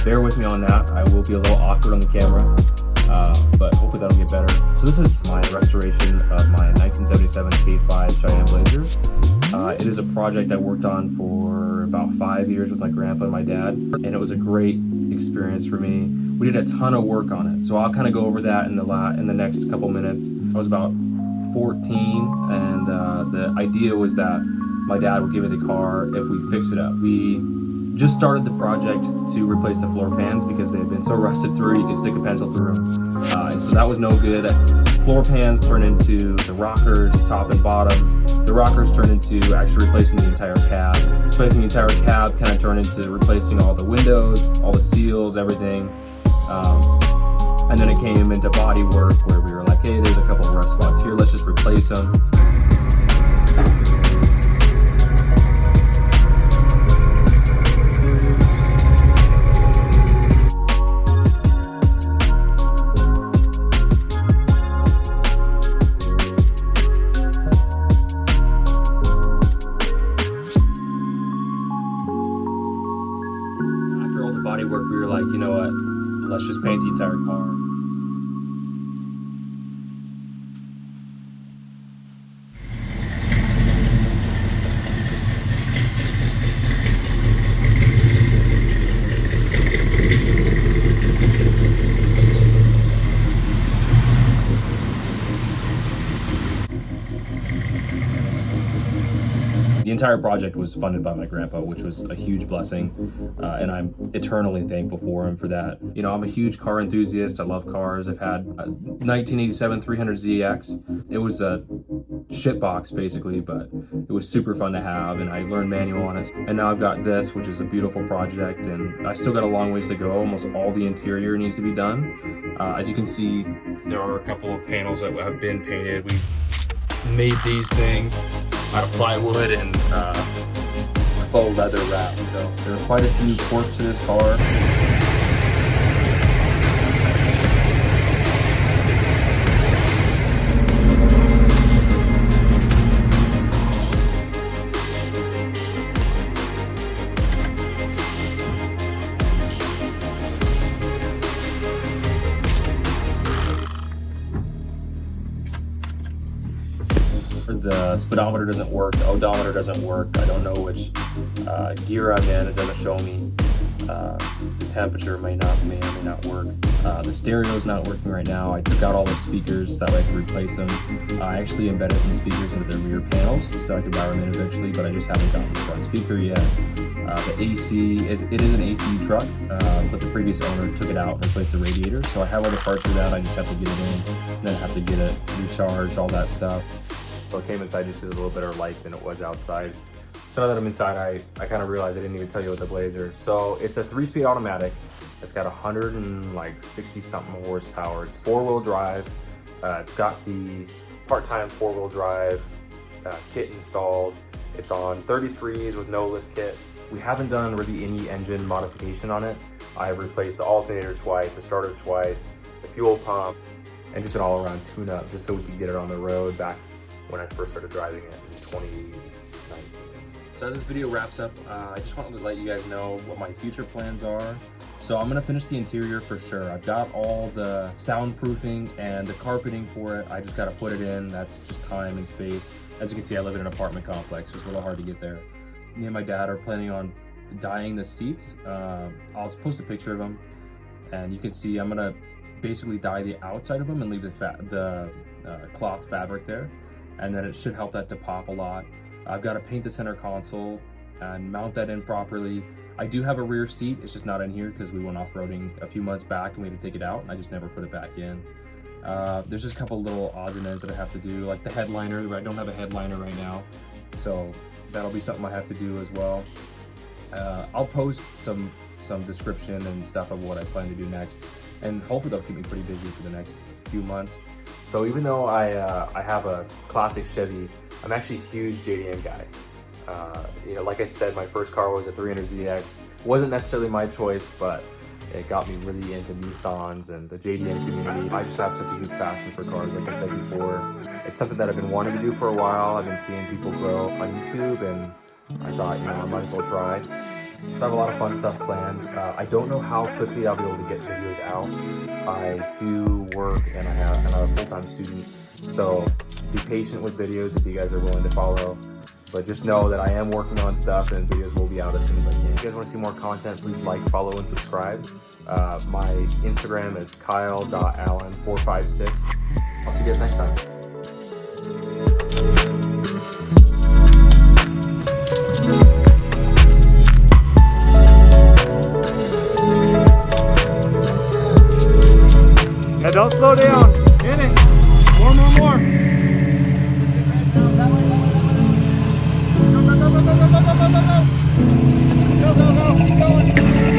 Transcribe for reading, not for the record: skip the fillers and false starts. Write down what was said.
bear with me on that. I will be a little awkward on the camera, but hopefully that'll get better. So this is my restoration of my 1977 K5 Cheyenne Blazer. It is a project I worked on for about 5 years with my grandpa and my dad, and it was a great experience for me. We did a ton of work on it, so I'll kind of go over that in the next couple minutes. I was about 14, and the idea was that my dad would give me the car if we fix it up. We just started the project to replace the floor pans because they had been so rusted through you could stick a pencil through them. And so that was no good. Floor pans turned into the rockers, top and bottom. The rockers turned into actually replacing the entire cab. Replacing the entire cab kind of turned into replacing all the windows, all the seals, everything. And then it came into body work where we were like, hey, there's a couple of rough spots here, let's just replace them. After all the body work, we were like, you know what, let's just paint the entire car. The entire project was funded by my grandpa, which was a huge blessing, and I'm eternally thankful for him for that. You know, I'm a huge car enthusiast. I love cars. I've had a 1987 300ZX. It was a shit box basically, but it was super fun to have, and I learned manual on it. And now I've got this, which is a beautiful project, and I still got a long ways to go. Almost all the interior needs to be done. As you can see, there are a couple of panels that have been painted. We made these things out of plywood and faux leather wrap. So there are quite a few quirks to this car. The speedometer doesn't work, the odometer doesn't work. I don't know which gear I'm in. It doesn't show me. The temperature may or may not work. The stereo's not working right now. I took out all the speakers so that way I could replace them. I actually embedded some speakers into the rear panels so I could wire them in eventually, but I just haven't gotten the front speaker yet. The AC, it is an AC truck, but the previous owner took it out and replaced the radiator. So I have all the parts for that. I just have to get it in, and then I have to get it recharged, all that stuff. So it came inside just because it's a little better light than it was outside. So now that I'm inside, I kind of realized I didn't even tell you what the Blazer. So it's a 3-speed automatic. It's got 160 something horsepower. It's 4-wheel drive. It's got the part-time 4-wheel drive kit installed. It's on 33s with no lift kit. We haven't done really any engine modification on it. I've replaced the alternator twice, the starter twice, the fuel pump, and just an all-around tune-up just so we could get it on the road back when I first started driving it in 2019. So as this video wraps up, I just wanted to let you guys know what my future plans are. So I'm gonna finish the interior for sure. I've got all the soundproofing and the carpeting for it. I just gotta put it in. That's just time and space. As you can see, I live in an apartment complex, so it's a little hard to get there. Me and my dad are planning on dyeing the seats. I'll post a picture of them, and you can see I'm gonna basically dye the outside of them and leave the cloth fabric there. And then it should help that to pop a lot. I've got to paint the center console and mount that in properly. I do have a rear seat, it's just not in here because we went off-roading a few months back and we had to take it out, and I just never put it back in. There's just a couple little odds and ends that I have to do, like the headliner. I don't have a headliner right now, so that'll be something I have to do as well. I'll post some description and stuff of what I plan to do next, and hopefully that'll keep me pretty busy for the next few months. So even though I have a classic Chevy, I'm actually a huge JDM guy. You know, like I said, my first car was a 300ZX. Wasn't necessarily my choice, but it got me really into Nissans and the JDM community. I just have such a huge passion for cars, like I said before. It's something that I've been wanting to do for a while. I've been seeing people grow on YouTube, and I thought, you know, I might as well try. So I have a lot of fun stuff planned. I don't know how quickly I'll be able to get videos out. I do work and I'm a full-time student, so be patient with videos if you guys are willing to follow. But just know that I am working on stuff and videos will be out as soon as I can. If you guys want to see more content, please like, follow, and subscribe. My Instagram is kyle.allen456. I'll see you guys next time. Now don't slow down. In it. More. Go. Keep going.